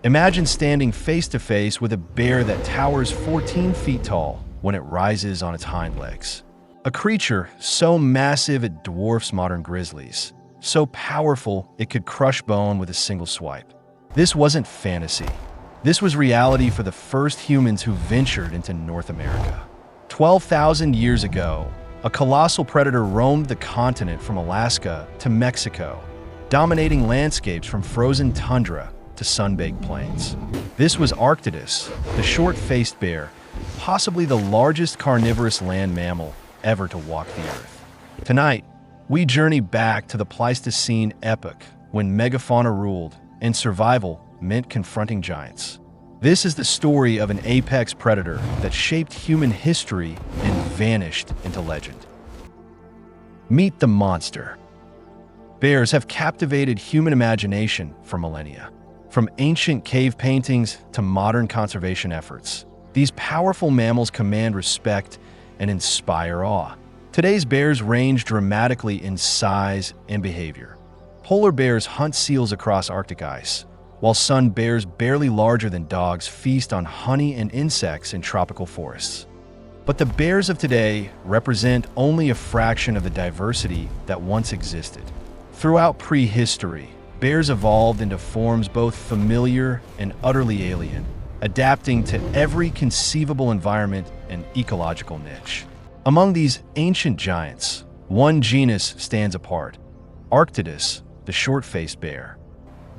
Imagine standing face to face with a bear that towers 14 feet tall when it rises on its hind legs. A creature so massive it dwarfs modern grizzlies, so powerful it could crush bone with a single swipe. This wasn't fantasy. This was reality for the first humans who ventured into North America. 12,000 years ago, a colossal predator roamed the continent from Alaska to Mexico, dominating landscapes from frozen tundra to sun-baked plains. This was Arctodus, the short-faced bear, possibly the largest carnivorous land mammal ever to walk the earth. Tonight, we journey back to the Pleistocene epoch when megafauna ruled and survival meant confronting giants. This is the story of an apex predator that shaped human history and vanished into legend. Meet the monster. Bears have captivated human imagination for millennia. From ancient cave paintings to modern conservation efforts, these powerful mammals command respect and inspire awe. Today's bears range dramatically in size and behavior. Polar bears hunt seals across Arctic ice, while sun bears barely larger than dogs feast on honey and insects in tropical forests. But the bears of today represent only a fraction of the diversity that once existed. Throughout prehistory, bears evolved into forms both familiar and utterly alien, adapting to every conceivable environment and ecological niche. Among these ancient giants, one genus stands apart: Arctodus, the short-faced bear.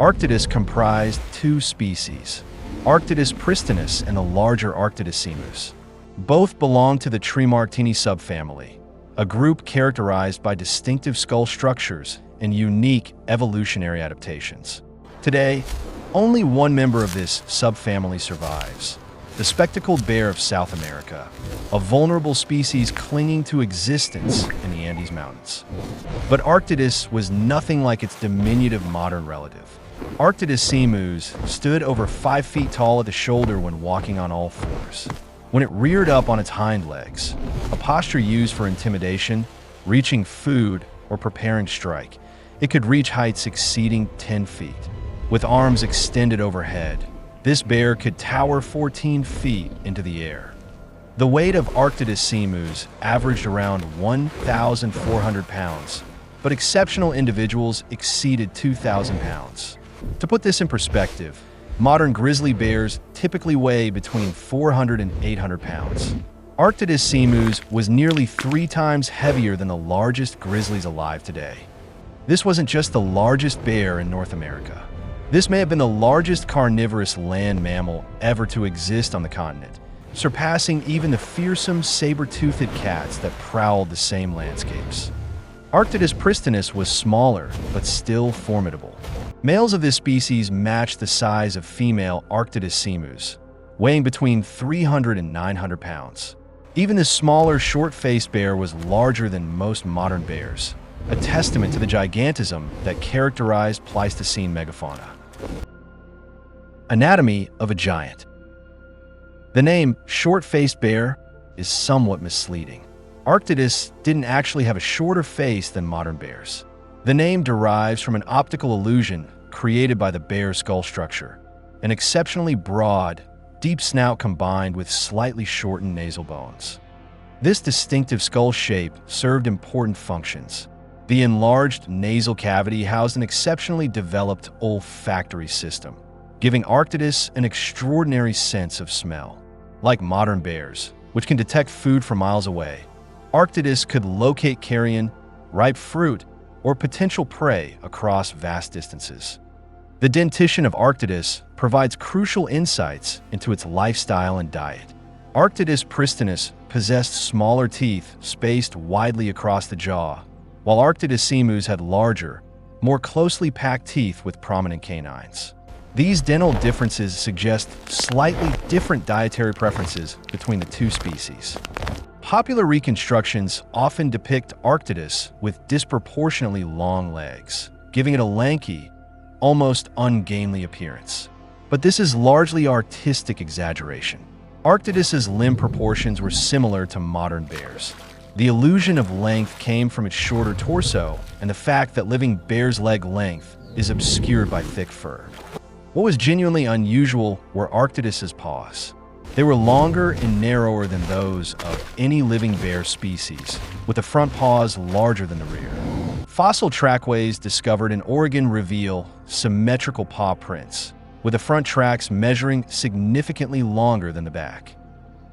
Arctodus comprised two species, Arctodus pristinus and the larger Arctodus simus. Both belong to the Tremarctini subfamily, a group characterized by distinctive skull structures and unique evolutionary adaptations. Today, only one member of this subfamily survives: the spectacled bear of South America, a vulnerable species clinging to existence in the Andes Mountains. But Arctodus was nothing like its diminutive modern relative. Arctodus simus stood over 5 feet tall at the shoulder when walking on all fours. When it reared up on its hind legs, a posture used for intimidation, reaching food, or preparing strike, it could reach heights exceeding 10 feet. With arms extended overhead, this bear could tower 14 feet into the air. The weight of Arctodus simus averaged around 1,400 pounds, but exceptional individuals exceeded 2,000 pounds. To put this in perspective, modern grizzly bears typically weigh between 400 and 800 pounds. Arctodus simus was nearly 3 times heavier than the largest grizzlies alive today. This wasn't just the largest bear in North America. This may have been the largest carnivorous land mammal ever to exist on the continent, surpassing even the fearsome saber-toothed cats that prowled the same landscapes. Arctodus pristinus was smaller, but still formidable. Males of this species matched the size of female Arctodus simus, weighing between 300 and 900 pounds. Even the smaller, short-faced bear was larger than most modern bears, a testament to the gigantism that characterized Pleistocene megafauna. Anatomy of a giant. The name short-faced bear is somewhat misleading. Arctodus didn't actually have a shorter face than modern bears. The name derives from an optical illusion created by the bear's skull structure, an exceptionally broad, deep snout combined with slightly shortened nasal bones. This distinctive skull shape served important functions. The enlarged nasal cavity housed an exceptionally developed olfactory system, giving Arctodus an extraordinary sense of smell. Like modern bears, which can detect food from miles away, Arctodus could locate carrion, ripe fruit, or potential prey across vast distances. The dentition of Arctodus provides crucial insights into its lifestyle and diet. Arctodus pristinus possessed smaller teeth spaced widely across the jaw, while Arctodus simus had larger, more closely packed teeth with prominent canines. These dental differences suggest slightly different dietary preferences between the two species. Popular reconstructions often depict Arctodus with disproportionately long legs, giving it a lanky, almost ungainly appearance. But this is largely artistic exaggeration. Arctodus's limb proportions were similar to modern bears. The illusion of length came from its shorter torso and the fact that living bear's leg length is obscured by thick fur. What was genuinely unusual were Arctodus's paws. They were longer and narrower than those of any living bear species, with the front paws larger than the rear. Fossil trackways discovered in Oregon reveal symmetrical paw prints, with the front tracks measuring significantly longer than the back.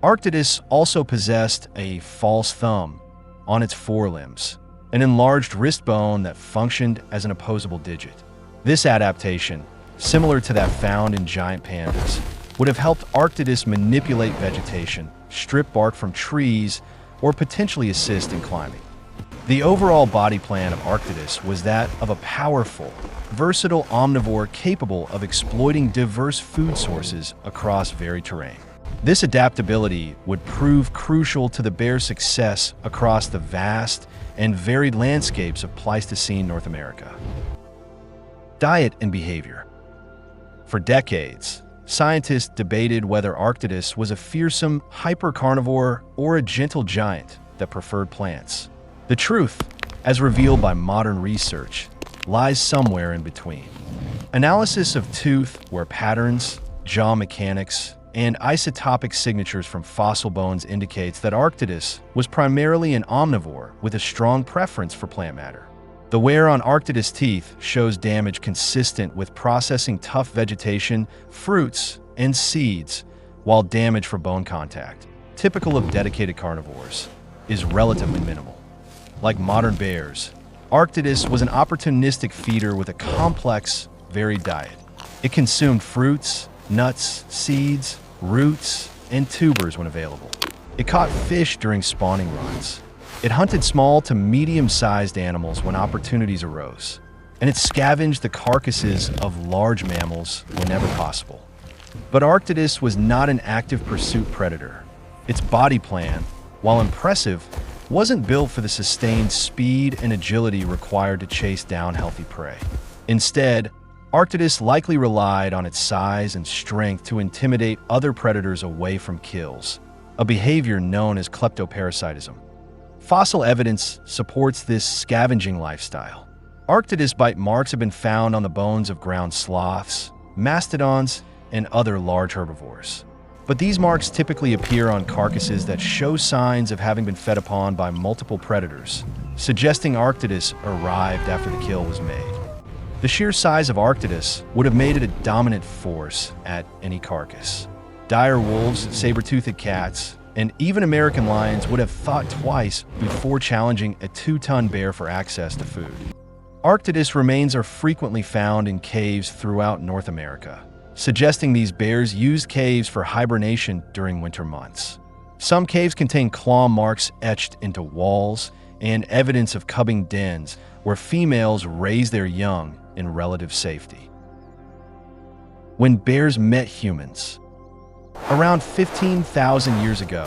Arctodus also possessed a false thumb on its forelimbs, an enlarged wrist bone that functioned as an opposable digit. This adaptation, similar to that found in giant pandas, would have helped Arctodus manipulate vegetation, strip bark from trees, or potentially assist in climbing. The overall body plan of Arctodus was that of a powerful, versatile omnivore capable of exploiting diverse food sources across varied terrain. This adaptability would prove crucial to the bear's success across the vast and varied landscapes of Pleistocene North America. Diet and behavior. For decades, scientists debated whether Arctodus was a fearsome hypercarnivore or a gentle giant that preferred plants. The truth, as revealed by modern research, lies somewhere in between. Analysis of tooth wear patterns, jaw mechanics, and isotopic signatures from fossil bones indicates that Arctodus was primarily an omnivore with a strong preference for plant matter. The wear on Arctodus teeth shows damage consistent with processing tough vegetation, fruits, and seeds, while damage from bone contact, typical of dedicated carnivores, is relatively minimal. Like modern bears, Arctodus was an opportunistic feeder with a complex, varied diet. It consumed fruits, nuts, seeds, roots, and tubers when available. It caught fish during spawning runs. It hunted small to medium-sized animals when opportunities arose. And it scavenged the carcasses of large mammals whenever possible. But Arctodus was not an active pursuit predator. Its body plan, while impressive, wasn't built for the sustained speed and agility required to chase down healthy prey. Instead, Arctodus likely relied on its size and strength to intimidate other predators away from kills, a behavior known as kleptoparasitism. Fossil evidence supports this scavenging lifestyle. Arctodus bite marks have been found on the bones of ground sloths, mastodons, and other large herbivores. But these marks typically appear on carcasses that show signs of having been fed upon by multiple predators, suggesting Arctodus arrived after the kill was made. The sheer size of Arctodus would have made it a dominant force at any carcass. Dire wolves, saber-toothed cats, and even American lions would have thought twice before challenging a 2-ton bear for access to food. Arctodus remains are frequently found in caves throughout North America, suggesting these bears used caves for hibernation during winter months. Some caves contain claw marks etched into walls and evidence of cubbing dens where females raise their young in relative safety. When bears met humans. Around 15,000 years ago,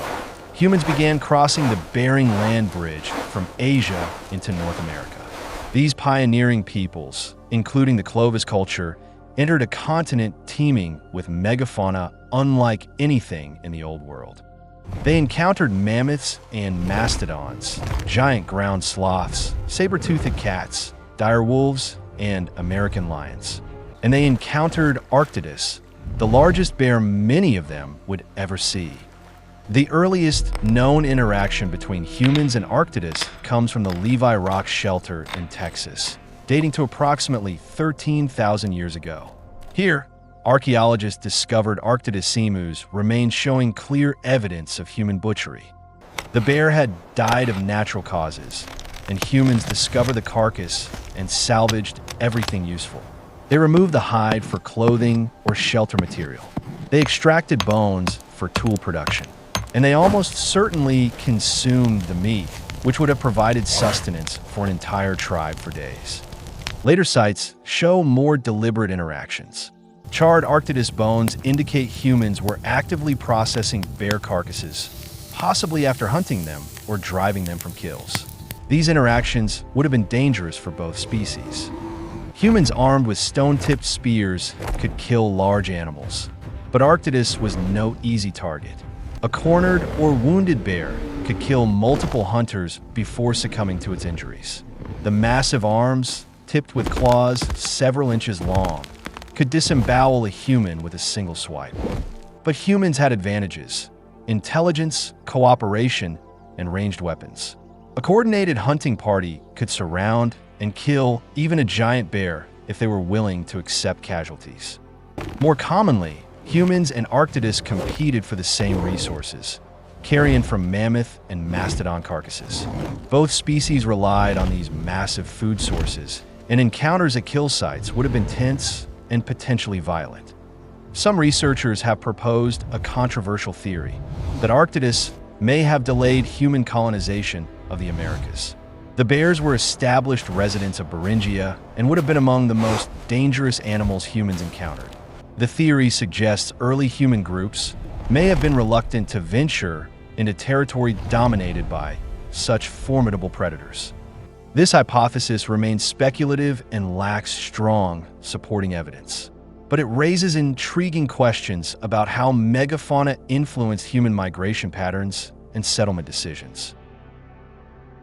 humans began crossing the Bering Land Bridge from Asia into North America. These pioneering peoples, including the Clovis culture, entered a continent teeming with megafauna unlike anything in the Old World. They encountered mammoths and mastodons, giant ground sloths, saber-toothed cats, dire wolves, and American lions. And they encountered Arctodus, the largest bear many of them would ever see. The earliest known interaction between humans and Arctodus comes from the Levi Rock Shelter in Texas, dating to approximately 13,000 years ago. Here, archaeologists discovered Arctodus simus remains showing clear evidence of human butchery. The bear had died of natural causes, and humans discovered the carcass and salvaged everything useful. They removed the hide for clothing or shelter material. They extracted bones for tool production. And they almost certainly consumed the meat, which would have provided sustenance for an entire tribe for days. Later sites show more deliberate interactions. Charred Arctodus bones indicate humans were actively processing bear carcasses, possibly after hunting them or driving them from kills. These interactions would have been dangerous for both species. Humans armed with stone-tipped spears could kill large animals, but Arctodus was no easy target. A cornered or wounded bear could kill multiple hunters before succumbing to its injuries. The massive arms, tipped with claws several inches long, could disembowel a human with a single swipe. But humans had advantages: intelligence, cooperation, and ranged weapons. A coordinated hunting party could surround and kill even a giant bear if they were willing to accept casualties. More commonly, humans and Arctodus competed for the same resources, carrion from mammoth and mastodon carcasses. Both species relied on these massive food sources, and encounters at kill sites would have been tense and potentially violent. Some researchers have proposed a controversial theory that Arctodus may have delayed human colonization of the Americas. The bears were established residents of Beringia and would have been among the most dangerous animals humans encountered. The theory suggests early human groups may have been reluctant to venture into territory dominated by such formidable predators. This hypothesis remains speculative and lacks strong supporting evidence, but it raises intriguing questions about how megafauna influenced human migration patterns and settlement decisions.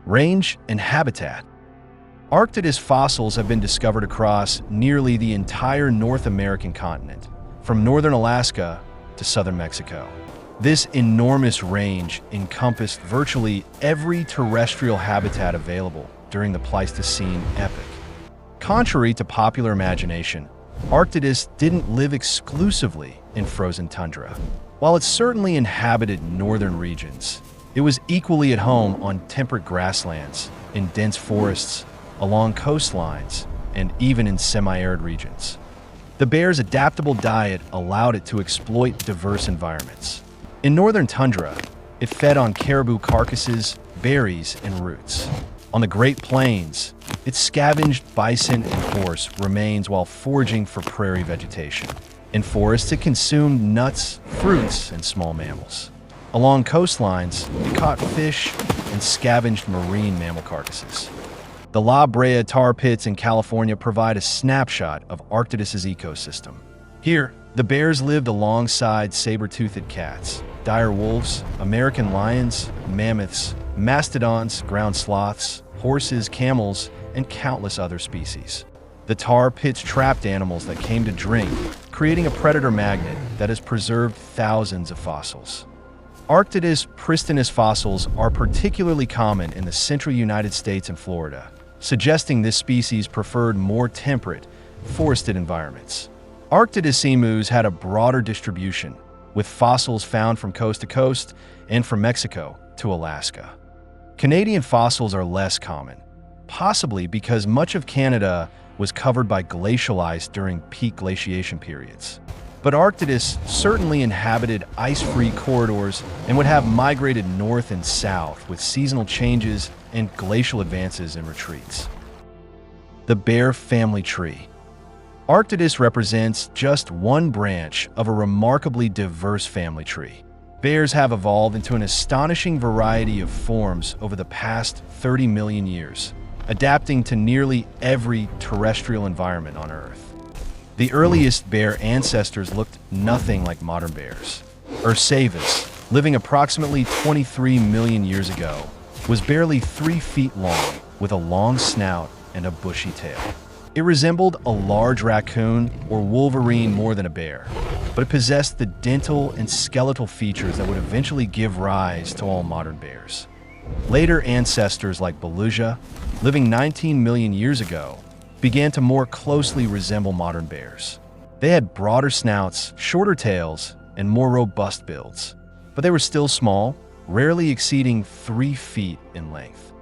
Range and habitat. Arctodus fossils have been discovered across nearly the entire North American continent, from northern Alaska to southern Mexico. This enormous range encompassed virtually every terrestrial habitat available during the Pleistocene epoch. Contrary to popular imagination, Arctodus didn't live exclusively in frozen tundra. While it certainly inhabited northern regions, it was equally at home on temperate grasslands, in dense forests, along coastlines, and even in semi-arid regions. The bear's adaptable diet allowed it to exploit diverse environments. In northern tundra, it fed on caribou carcasses, berries, and roots. On the Great Plains, it scavenged bison and horse remains while foraging for prairie vegetation. In forests, it consumed nuts, fruits, and small mammals. Along coastlines, it caught fish and scavenged marine mammal carcasses. The La Brea tar pits in California provide a snapshot of Arctodus's ecosystem. Here, the bears lived alongside saber-toothed cats, dire wolves, American lions, mammoths, mastodons, ground sloths, horses, camels, and countless other species. The tar pits trapped animals that came to drink, creating a predator magnet that has preserved thousands of fossils. Arctodus pristinus fossils are particularly common in the central United States and Florida, suggesting this species preferred more temperate, forested environments. Arctodus emus had a broader distribution, with fossils found from coast to coast and from Mexico to Alaska. Canadian fossils are less common, possibly because much of Canada was covered by glacial ice during peak glaciation periods. But Arctodus certainly inhabited ice-free corridors and would have migrated north and south with seasonal changes and glacial advances and retreats. The bear family tree. Arctodus represents just one branch of a remarkably diverse family tree. Bears have evolved into an astonishing variety of forms over the past 30 million years, adapting to nearly every terrestrial environment on Earth. The earliest bear ancestors looked nothing like modern bears. Ursavis, living approximately 23 million years ago, was barely 3 feet long, with a long snout and a bushy tail. It resembled a large raccoon or wolverine more than a bear, but it possessed the dental and skeletal features that would eventually give rise to all modern bears. Later ancestors like Beluga, living 19 million years ago, began to more closely resemble modern bears. They had broader snouts, shorter tails, and more robust builds, but they were still small, rarely exceeding 3 feet in length.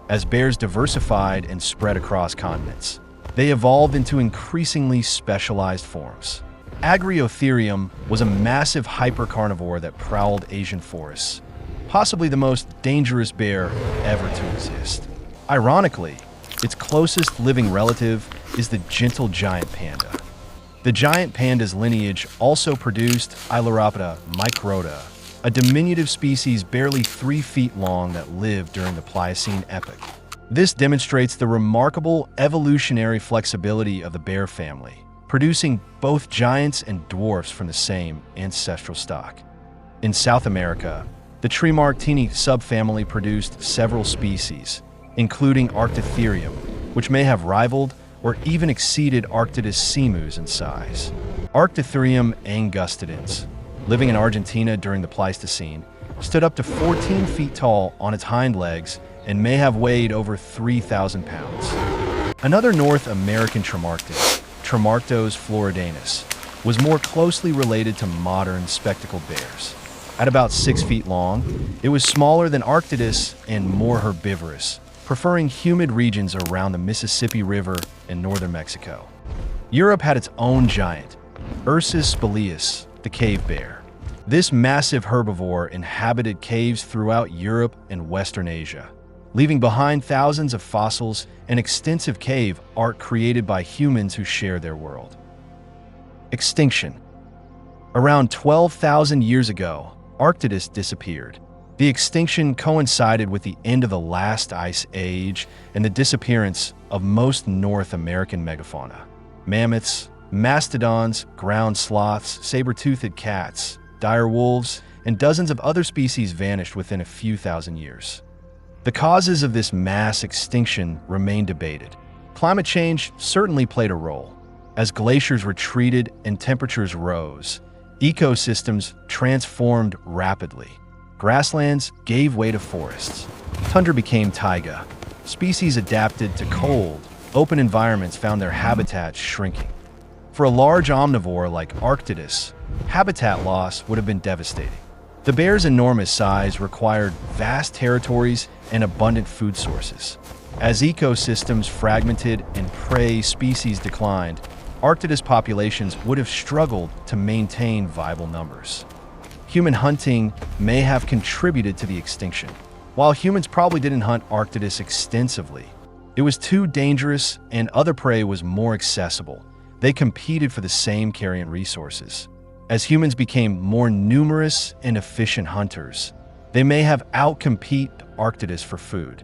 As bears diversified and spread across continents, they evolved into increasingly specialized forms. Agriotherium was a massive hypercarnivore that prowled Asian forests, possibly the most dangerous bear ever to exist. Ironically, its closest living relative is the gentle giant panda. The giant panda's lineage also produced Ailuroptera microta, a diminutive species barely 3 feet long that lived during the Pliocene epoch. This demonstrates the remarkable evolutionary flexibility of the bear family, producing both giants and dwarfs from the same ancestral stock. In South America, the Tremarctini subfamily produced several species, including Arctotherium, which may have rivaled or even exceeded Arctodus simus in size. Arctotherium angustidens, living in Argentina during the Pleistocene, stood up to 14 feet tall on its hind legs and may have weighed over 3,000 pounds. Another North American tremarctid, Tremarctos floridanus, was more closely related to modern spectacled bears. At about 6 feet long, it was smaller than Arctodus and more herbivorous, preferring humid regions around the Mississippi River in northern Mexico. Europe had its own giant, Ursus spelaeus, the cave bear. This massive herbivore inhabited caves throughout Europe and Western Asia, leaving behind thousands of fossils and extensive cave art created by humans who share their world. Extinction. Around 12,000 years ago, Arctodus disappeared. The extinction coincided with the end of the last ice age and the disappearance of most North American megafauna. Mammoths, mastodons, ground sloths, saber-toothed cats, dire wolves, and dozens of other species vanished within a few thousand years. The causes of this mass extinction remain debated. Climate change certainly played a role. As glaciers retreated and temperatures rose, ecosystems transformed rapidly. Grasslands gave way to forests. Tundra became taiga. Species adapted to cold, open environments found their habitats shrinking. For a large omnivore like Arctodus, habitat loss would have been devastating. The bear's enormous size required vast territories and abundant food sources. As ecosystems fragmented and prey species declined, Arctodus populations would have struggled to maintain viable numbers. Human hunting may have contributed to the extinction. While humans probably didn't hunt Arctodus extensively, it was too dangerous and other prey was more accessible. They competed for the same carrion resources. As humans became more numerous and efficient hunters, they may have outcompete Arctodus for food.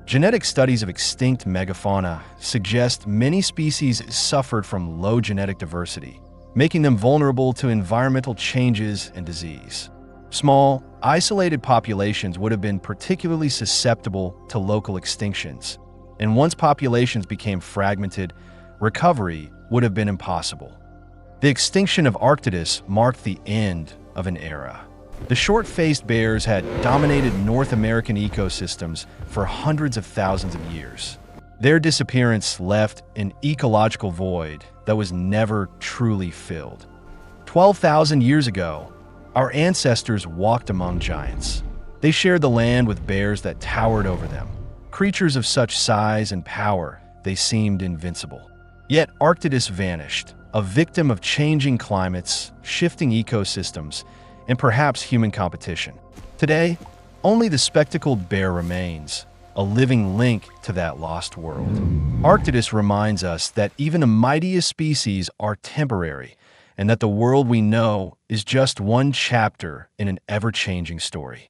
Genetic studies of extinct megafauna suggest many species suffered from low genetic diversity, making them vulnerable to environmental changes and disease. Small, isolated populations would have been particularly susceptible to local extinctions, and once populations became fragmented, recovery would have been impossible. The extinction of Arctodus marked the end of an era. The short-faced bears had dominated North American ecosystems for hundreds of thousands of years. Their disappearance left an ecological void that was never truly filled. 12,000 years ago, our ancestors walked among giants. They shared the land with bears that towered over them. Creatures of such size and power, they seemed invincible. Yet Arctodus vanished, a victim of changing climates, shifting ecosystems, and perhaps human competition. Today, only the spectacled bear remains, a living link to that lost world. Arctodus reminds us that even the mightiest species are temporary, and that the world we know is just one chapter in an ever-changing story.